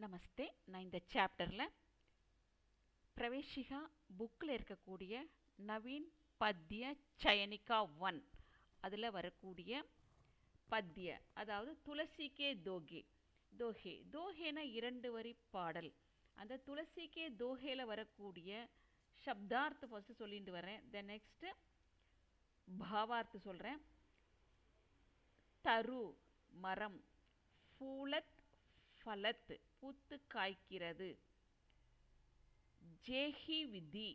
நமஸ்தே. நான் இந்த சாப்டரில் பிரவேஷிகா புக்கில் இருக்கக்கூடிய நவீன் பத்ய சயனிகா 1 அதில் வரக்கூடிய பத்ய, அதாவது துளசி கே தோகே தோஹே தோஹேனா 2 வரி பாடல். அந்த துளசி கே தோஹேல வரக்கூடிய சப்தார்த்து ஃபஸ்ட்டு சொல்லிட்டு வரேன். தென் நெக்ஸ்ட்டு பாவார்த்து சொல்கிறேன். தரு மரம், ஃபூலத் ஃபலத் பூத்து காய்க்கிறது, ஜேஹி விதி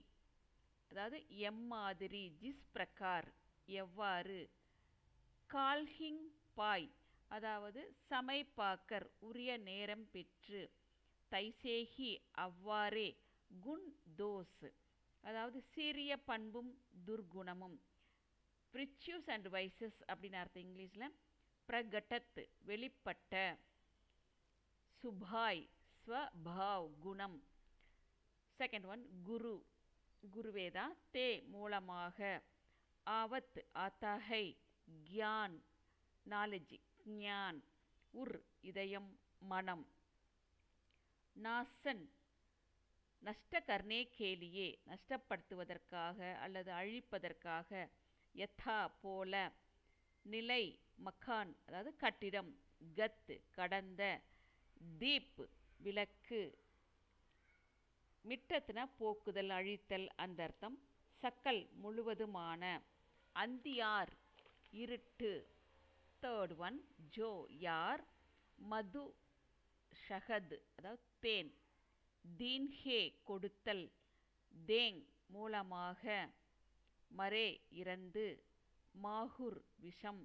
அதாவது எம்மாதிரி, ஜிஸ் பிரகார் எவ்வாறு, கால்ஹிங் பாய் அதாவது சமைப்பாக்கர் உரிய நேரம் பெற்று, தைசேஹி அவ்வாறே, குண் தோஸ் அதாவது சீரிய பண்பும் துர்குணமும், விர்ச்சுஸ் அண்ட் வைசஸ் அப்படின்னு அர்த்தம் இங்கிலீஷில். பிரகட்டத் வெளிப்பட்ட, சுபாய் ஸ்வபாவ் குணம். செகண்ட் ஒன் குரு குருவேதா, தே மூலமாக, ஆவத் ஆத்தாஹை கியான் நாலேஜ் ஞான், உர் இதயம் மனம், நாசன் நஷ்ட கர்னே கேலியே நஷ்டப்படுத்துவதற்காக அல்லது அழிப்பதற்காக, யதா போல, நிலை மக்கான் அதாவது கட்டிடம், கத் கடந்த, தீப் விளக்கு, மிட்டத்துனா போக்குதல் அழித்தல் அந்த அர்த்தம். சக்கல் முழுவதுமான, அந்தியார் இருட்டு. தேர்ட் ஒன் ஜோ யார், மது ஷஹத் அதாவது தேன், தீன்ஹே கொடுத்தல், தேங் மூலமாக, மரே இறந்து, மாகுர் விஷம்,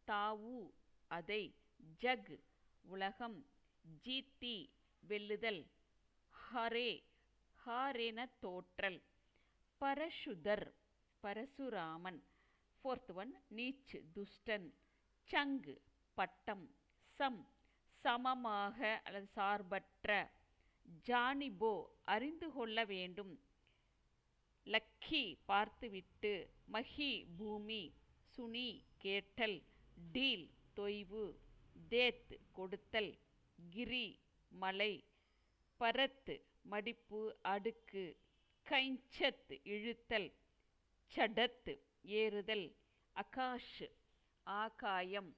தாவு அதை, ஜக் உலகம், ஜீத்தி வெல்லுதல், ஹரே ஹாரென தோற்றல், பரசுதர் பரசுராமன். ஃபோர்த் ஒன் நீச் துஷ்டன், சங் பட்டம், சம் சமமாக அல்லது சார்பற்ற, ஜானிபோ அறிந்து கொள்ள வேண்டும், லக்கி பார்த்துவிட்டு, மஹி பூமி, சுனி கேட்டல், டீல் தொய்வு, தேத் கொடுத்தல், கிரி மலை, பரத் மடிப்பு அடுக்கு, கைஞ்சத் இழுத்தல், சடத் ஏறுதல், அகாஷ் ஆகாயம்.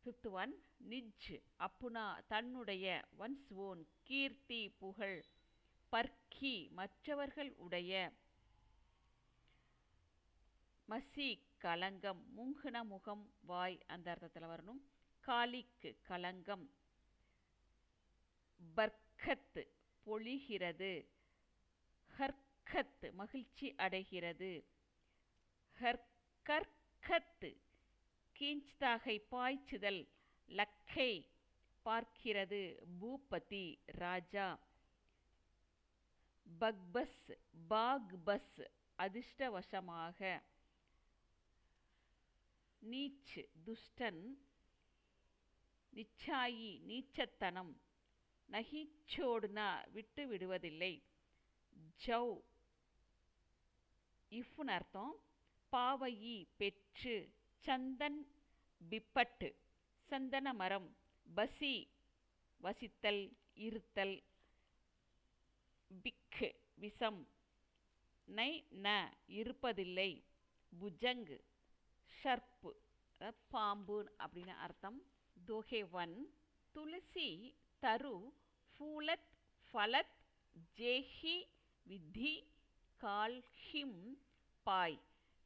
ஃபிஃப்த் ஒன் நிஜ் அப்புனா தன்னுடைய, ஒன்ஸ் ஓன் கீர்த்தி புகழ், பர்க்கி மற்றவர்கள் உடைய, மசி கலங்கம், முங்குன முகம் வாய் அந்த அர்த்தத்தில் வரணும், காலிக் கலங்கம், பர்க்கத் பொழிகிறது, ஹர்கத் மகிழ்ச்சி அடைகிறது, கர்கத் கீஞ்ச்தாகை பாய்ச்சுதல், லக்கை பார்க்கிறது, பூபதி ராஜா, பக்பஸ் பாக்பஸ் அதிர்ஷ்டவசமாக, நீச் துஷ்டன், நிச்சாயி நீச்சத்தனம், நகிச்சோடுனா விட்டு விடுவதில்லை, ஜவ் இஃப்னு அர்த்தம், பாவையி பெற்று, சந்தன் பிப்பட்டு சந்தன மரம், பசி வசித்தல் இருத்தல், பிக் விஷம், நை ந இருப்பதில்லை, புஜங் ஷர்ப்பு பாம்பு அப்படின்னு அர்த்தம். தோஹே 1 துளசி தரு ஃபூலத் ஃபலத் ஜேஹி விதி கால்ஹிம் பாய்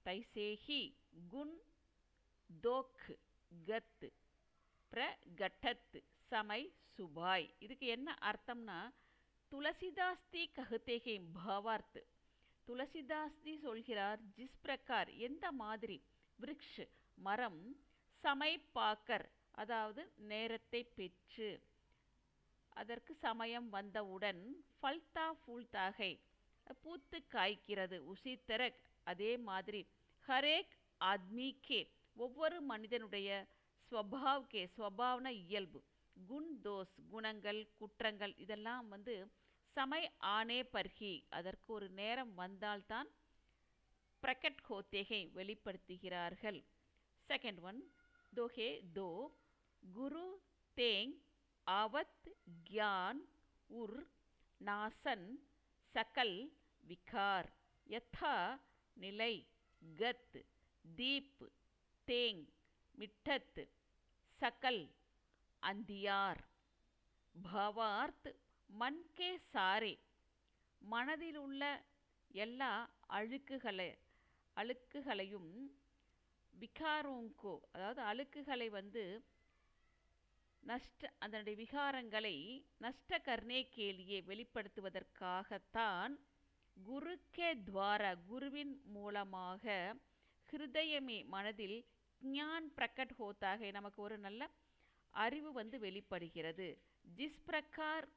தைசேஹி குண் தோக் கத் பிரகட்டத் சமை சுபாய். இதுக்கு என்ன அர்த்தம்னா, துளசிதாஸ்தி கஹுதேகே பாவார்த், துளசிதாஸ்தி சொல்கிறார், ஜிஸ் பிரகார் எந்த மாதிரி, விருக்ஷ் மரம், சமைப்பாக்கர் அதாவது நேரத்தை பெற்று, அதற்கு சமயம் வந்தவுடன், ஃபல்தா ஃபூல்தாகை பூத்து காய்க்கிறது, உசித்தரக் அதே மாதிரி, ஹரேக் ஆத்மி கே ஒவ்வொரு மனிதனுடைய, ஸ்வபாவ் கே ஸ்வபாவன இயல்பு, குண் தோஸ் குணங்கள் குற்றங்கள் இதெல்லாம் சமை ஆனே பர்ஹி அதற்கு ஒரு நேரம் வந்தால்தான், பிரகட் ஹோத்தேகை வெளிப்படுத்துகிறார்கள். செகண்ட் ஒன் தோஹே தோ, குரு தேங் आवत ज्ञान उर नासन सकल विकार यथा निலை गत दीप तेंग मिठत सकल अंधियार. भावार्थ मन के सारे மனதில் உள்ள எல்லா அழுக்குகளையும் விகாரோங்கோ அதாவது அழுக்குகளை அதனுடைய விகாரங்களை நஷ்ட கர்ணே கேலியே வெளிப்படுத்துவதற்காகத்தான் குரு கே துவாரா குருவின் மூலமாக ஹிருதயமே மனதில் ஞான் பிரகட் ஹோத்தாக நமக்கு ஒரு நல்ல அறிவு வெளிப்படுகிறது. ஜிஸ் பிரகார்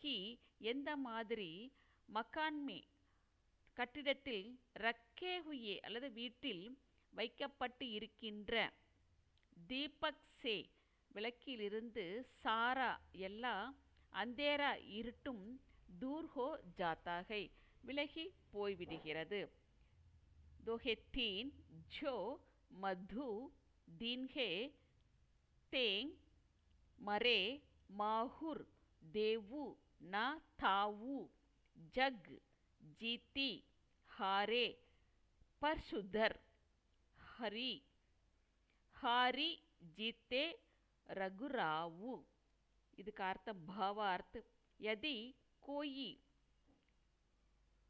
கி எந்த மாதிரி மக்கான்மே கட்டிடத்தில் ரக்கே ஹுயே அல்லது வீட்டில் வைக்கப்பட்டு இருக்கின்ற தீபக் சே விளக்கிலிருந்து சாரா எல்லா அந்தேரா இருட்டும் தூர்ஹோ ஜாத்தாகை விலகி போய்விடுகிறது. दोहे तीन जो मधु दिन्हे तेंग मरे माहुर देवु न थावु जग जीती हारे परशुधर हरि हारी जीते रघुरावु. இதுக்கு அர்த்தம் பாவார்த் யதி கோயி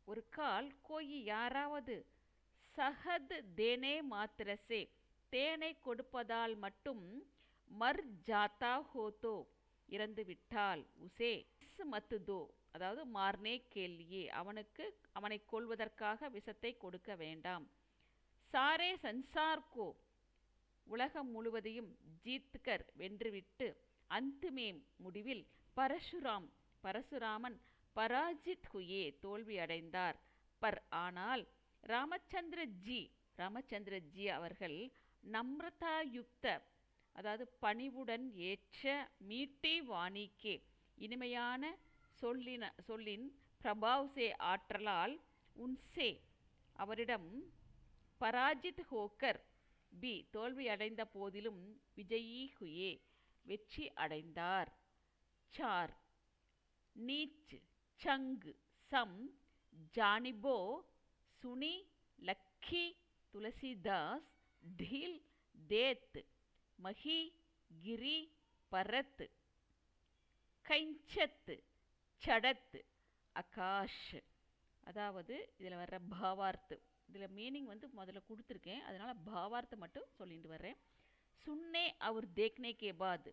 ஒரு கால் கோயி யாராவது சஹத் தேனே மாத்திரசே தேனை கொடுப்பதால் மட்டும் மர் ஜாத்தா ஹோதோ இறந்து விட்டால் உசே மத்து தோ அதாவது மார்னே கேள்வியே அவனை கொல்வதற்காக விஷத்தை கொடுக்க வேண்டாம். சாரே சன்சார்கோ உலகம் முழுவதையும் ஜீத்கர் வென்றுவிட்டு அந்துமே முடிவில் பரசுராமன் பராஜித் ஹுயே தோல்வி அடைந்தார். ஆனால் ராமச்சந்திரஜி அவர்கள் நம்ரதா யுக்த அதாவது பணிவுடன் ஏற்ற மீட்டி வாணிக்கே இனிமையான சொல்லின் பிரபாவ்சே ஆற்றலால் உன்சே அவரிடம் பராஜித் ஹோக்கர் தோல்வி அடைந்த போதிலும் விஜயீ ஹுயே வெற்றி அடைந்தார். சார் நீச் சங் சம் ஜானிபோ सुनी लक्खी तुलसीदास ढील देत मही गिरी परत கைஞ்சத் சடத் ஆகாஷ். அதாவது இதில் வர்ற பாவார்த்து இதில் மீனிங் முதல்ல கொடுத்துருக்கேன், அதனால் பாவார்த்தை மட்டும் சொல்லிட்டு வர்றேன். சுன்னே அவர் தேக்னே கே பாத்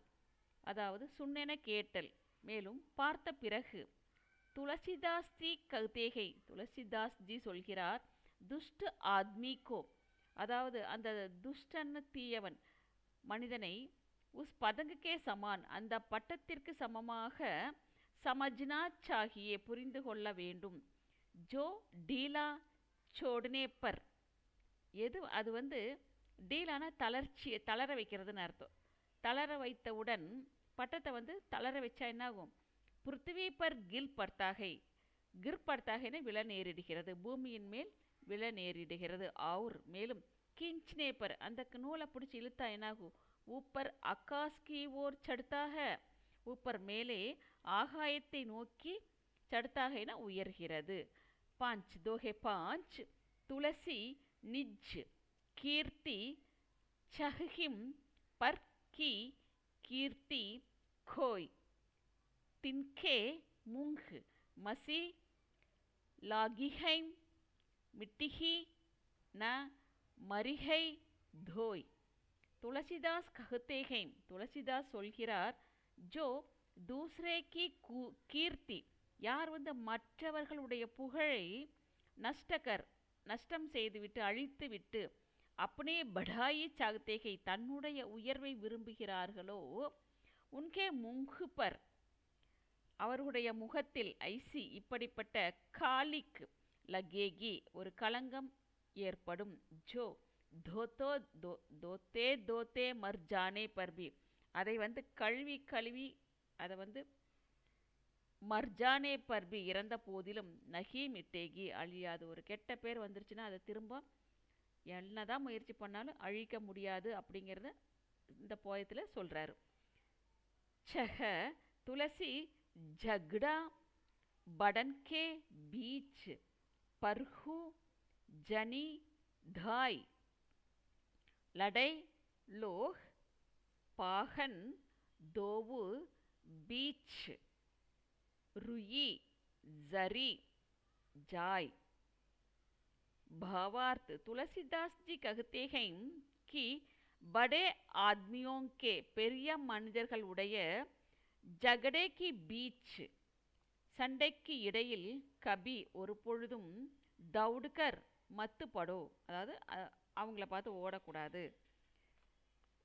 அதாவது சுன்னென கேட்டல் மேலும் பார்த்த பிறகு துளசிதாஸ் ஜி கஹ்தே துளசிதாஸ் ஜி சொல்கிறார் துஷ்ட ஆத்மிகோ அதாவது அந்த துஷ்டன்னு தீயவன் மனிதனை உஸ் பதங்குக்கே சமான் அந்த பட்டத்திற்கு சமமாக சமஜ்னா சாகியே புரிந்து கொள்ள வேண்டும். ஜோ டீலா சோடனே பர் எது அது டீலான தளர வைக்கிறதுன்னு அர்த்தம். தளர வைத்தவுடன் பட்டத்தை தளர வச்சா என்ன ஆகும்? பிருத்திவி பர் கில் படுத்தாகைன்னு விழ நேரிடுகிறது, பூமியின் மேல் விழ நேரிடுகிறது. ஆவுர் மேலும் கிஞ்ச்னே பர் அந்த நூலை பிடிச்சி இழுத்தா என்னாகும்? ஊப்பர் ஆகாஷ் கி ஓர் சடுத்தாக ஊப்பர் மேலே ஆகாயத்தை நோக்கி சடுத்தாக உயர்கிறது. பாஞ்ச் தோஹே பாஞ்ச் துளசி நிஜ் கீர்த்தி சஹிம் பர் கி கீர்த்தி खोय तिनके मूंग मसी लागिहैम मिट्टी न मरिहै धोय. तुलसीदास कहते हैं तुलसीदास சொல்கிறார் जो दूसरे की कीर्ति யார் மற்றவர்களுடைய புகழை நஷ்டம் செய்துவிட்டு அழித்துவிட்டு अपने बढ़ाई चाहते हैं தன்னுடைய உயர்வை விரும்புகிறார்களோ உன்கே முங்கு பர் அவர்களுடைய முகத்தில் ஐசி இப்படிப்பட்ட காலிக் லகேகி ஒரு களங்கம் ஏற்படும். ஜோ தோத்தோ தோத்தே தோத்தே மர் ஜானே பர்பி அதை கழுவி அதை மர்ஜானே பர்பி இறந்த போதிலும் நகி மிட்டேகி அழியாது. ஒரு கெட்ட பேர் வந்துருச்சுன்னா அதை திரும்ப என்னதான் முயற்சி பண்ணாலும் அழிக்க முடியாது அப்படிங்கிறத இந்த போயத்தில் சொல்கிறாரு. छह तुलसी झगड़ा बड़न के बीच परहु जनी धाय लड़ाई लोह पाहन दोवु बीच रुई जरी जाय। भावार्थ तुलसीदास जी कहते हैं कि बड़े आदमियों के பெரிய மனிதர்களுடைய ஜகடே கி பீச் சண்டைக்கு இடையில் கபி ஒரு பொழுதும் தௌடுகர் மத்து படோ அதாவது அவங்கள பார்த்து ஓடக்கூடாது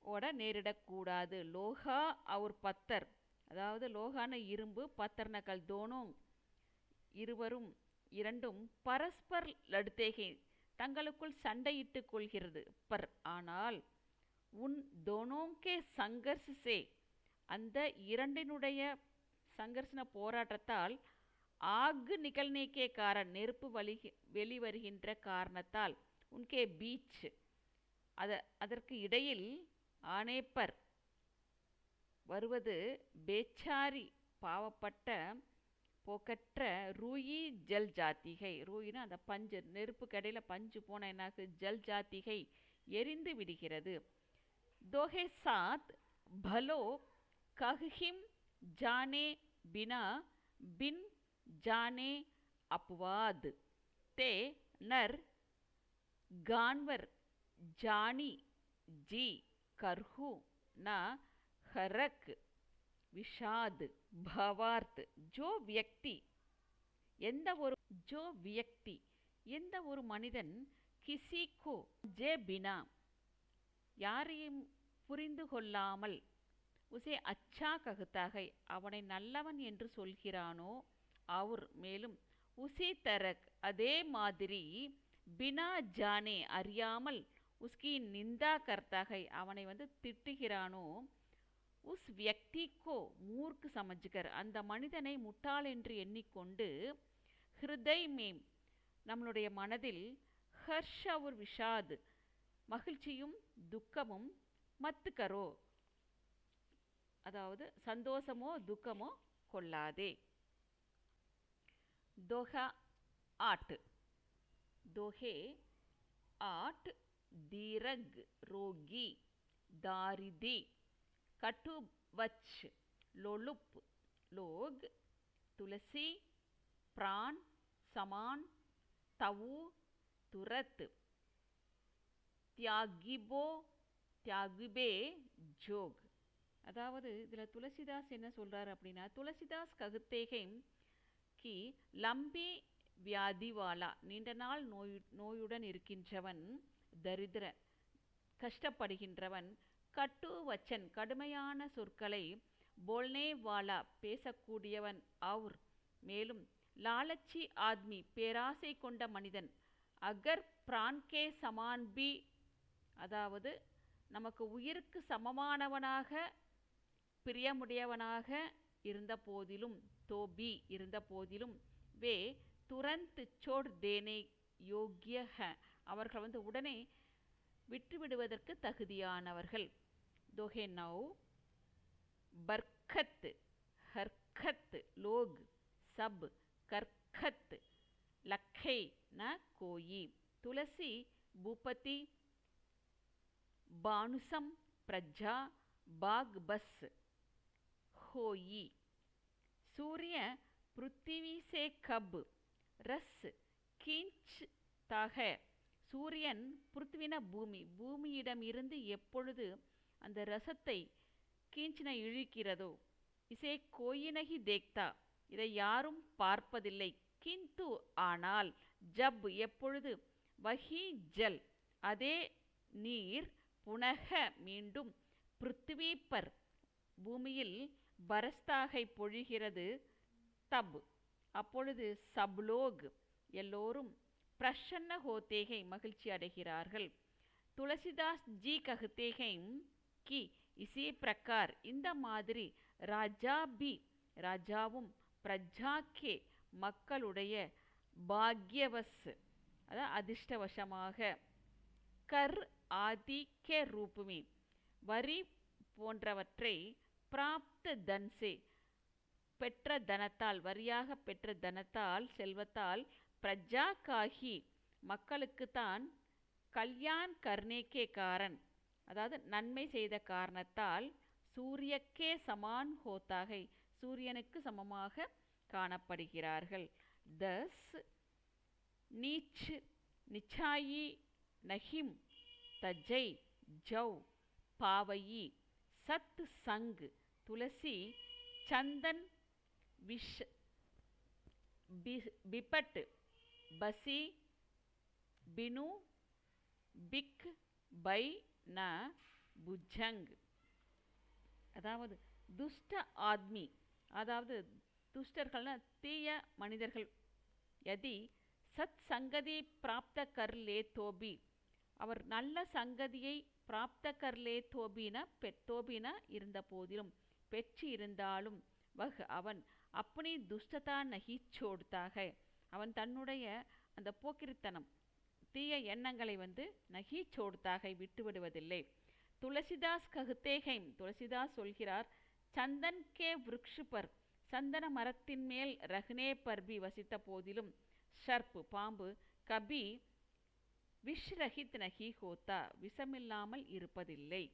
ஓட நேரிடக்கூடாது। லோகா அவர் பத்தர் அதாவது லோகான இரும்பு பத்தர்ன கல் தோனும் இருவரும் இரண்டும் பரஸ்பர் லடுத்தேகே தங்களுக்குள் சண்டையிட்டுக் கொள்கிறது பர் ஆனால் உன் தோனோங்கே சங்கர்ஷ் சே அந்த இரண்டினுடைய சங்கர்ஷன போராட்டத்தால் ஆகு நிகழ்நேக்கே காரண் நெருப்பு வெளிவருகின்ற காரணத்தால் உன்கே பீச் அதற்கு இடையில் ஆனேப்பர் வருவது பேச்சாரி பாவப்பட்ட போக்கற்ற ரூயி ஜல் ஜாத்திகை ரூயினா அந்த பஞ்சு நெருப்பு கடையில் பஞ்சு போன என்னாக்கு ஜல் ஜாத்திகை எரிந்து விடுகிறது। दोहे साथ भलो कहहिम जाने बिना बिन जाने अपवाद ते नर गानवर जानी जी करहु न हरक विषाद। भावार्थ जो व्यक्ति எந்த ஒரு மனிதன் கிசி கோ ஜே பினா யாரையும் புரிந்து கொள்ளாமல் உசே அச்சா ககுத்தாகை அவனை நல்லவன் என்று சொல்கிறானோ அவர் மேலும் உசி தரக் அதே மாதிரி பினா ஜானே அறியாமல் உஸ்கி நிந்தா கர்த்தாகை அவனை திட்டுகிறானோ உஸ் வியக்திக்கோ மூர்க்கு சமஜ்கர் அந்த மனிதனை முட்டாள் என்று எண்ணிக்கொண்டு ஹிருதய் மேம் நம்மளுடைய மனதில் ஹர்ஷ ஒரு விஷாத் மகிழ்ச்சியும் துக்கமும் மத்துக்கரோ அதாவது சந்தோஷமோ துக்கமோ கொள்ளாதே। दोहा 8 दोहे 8 दीर्घ रोगी दारिदी कटुवच लोलुप लोग तुलसी प्राण समान तवु तुरत தியாகிபோ தியாகிபே ஜோக் அதாவது இதில் துளசிதாஸ் என்ன சொல்கிறார் அப்படின்னா துளசிதாஸ் ககுத்தேகை கி லம்பி வியாதிவாலா நீண்ட நாள் நோயுடன் இருக்கின்றவன் தரித்திர கஷ்டப்படுகின்றவன் கட்டு வச்சன் கடுமையான சொற்களை போல்னே வாலா பேசக்கூடியவன் அவர் மேலும் லாலச்சி ஆத்மி பேராசை கொண்ட மனிதன் அகர் பிரான்கே சமான் பி அதாவது நமக்கு உயிருக்கு சமமானவனாக பிரியமுடையவனாக இருந்த போதிலும் தோபி இருந்த போதிலும் வே துரந்த் சோட் தேனே யோக்கிய அவர்கள் உடனே விட்டுவிடுவதற்கு தகுதியானவர்கள்। दोहे 9 बरखत हरकत लोग सब करखत लखे न कोई तुलसी भूपति बानुसम प्रजा बाग बस होई। सूर्य पृथ्वी से कब रस खींचता है சூரியன் பிருத்வின பூமியிடம் இருந்து எப்பொழுது அந்த ரசத்தை கீஞ்சின இழுக்கிறதோ இசே கோயினகி தேக்தா இதை யாரும் பார்ப்பதில்லை கிந்து ஆனால் ஜப் எப்பொழுது வஹி ஜல் அதே நீர் புனக மீண்டும் பிருத்திவி பர் பூமியில் பரஸ்தாகை பொழிகிறது தப் அப்பொழுது சப்லோக் எல்லோரும் प्रसन्न होते हैं मகிழ்ச்சி அடைகிறார்கள்। तुलसीदास जी कहते हैं कि इसी प्रकार இந்த மாதிரி ராஜா பி ராஜாவும் பிரஜா கே மக்களுடைய பாக்யவஸ் அதாவது அதிர்ஷ்டவசமாக கர் ஆதி கே ரூபமே வரி போன்றவற்றை பிராப்த தன்சே பெற்ற தனத்தால், வரியாக பெற்ற தனத்தால், செல்வத்தால், பிரஜா காஹி மக்களுக்குத்தான், கல்யாண் கர்ணேக்கே காரன் அதாவது நன்மை செய்த காரணத்தால், சூரியக்கே சமான் ஹோத்தாகை சூரியனுக்கு சமமாக காணப்படுகிறார்கள். தஸ் நீச் நிச்சாயி நஹிம் தஜை ஜௌ பாவயி சத் சங் துளசி சந்தன் விஷ் பிபட் பசி பினு பிக் பை ந புஜங். அதாவது துஷ்ட ஆத்மி, அதாவது துஷ்டர்கள்னா தீய மனிதர்கள், யதி சத் சங்கதி பிராப்த கர்லே தோபி அவர் நல்ல சங்கதியை பிராப்த கர்லே தோபினா இருந்த போதிலும், பெற்று இருந்தாலும், வஹ் அவன் அப்படி துஷ்டதா நகி சோடுத்தாக அவன் தன்னுடைய அந்த போக்கிரித்தனம் தீய எண்ணங்களை நகி சோடுத்தாக விட்டுவிடுவதில்லை. துளசிதாஸ் கஹுத்தேஹைம் துளசிதாஸ் சொல்கிறார், சந்தன் கே விருக்ஷ பர் சந்தன மரத்தின் மேல் ரஹ்னே பர்பி வசித்த போதிலும், ஷர்ப் பாம்பு, கபி விஷரஹித் நகி ஹோத்தா விஷமில்லாமல் இருப்பதில்லை.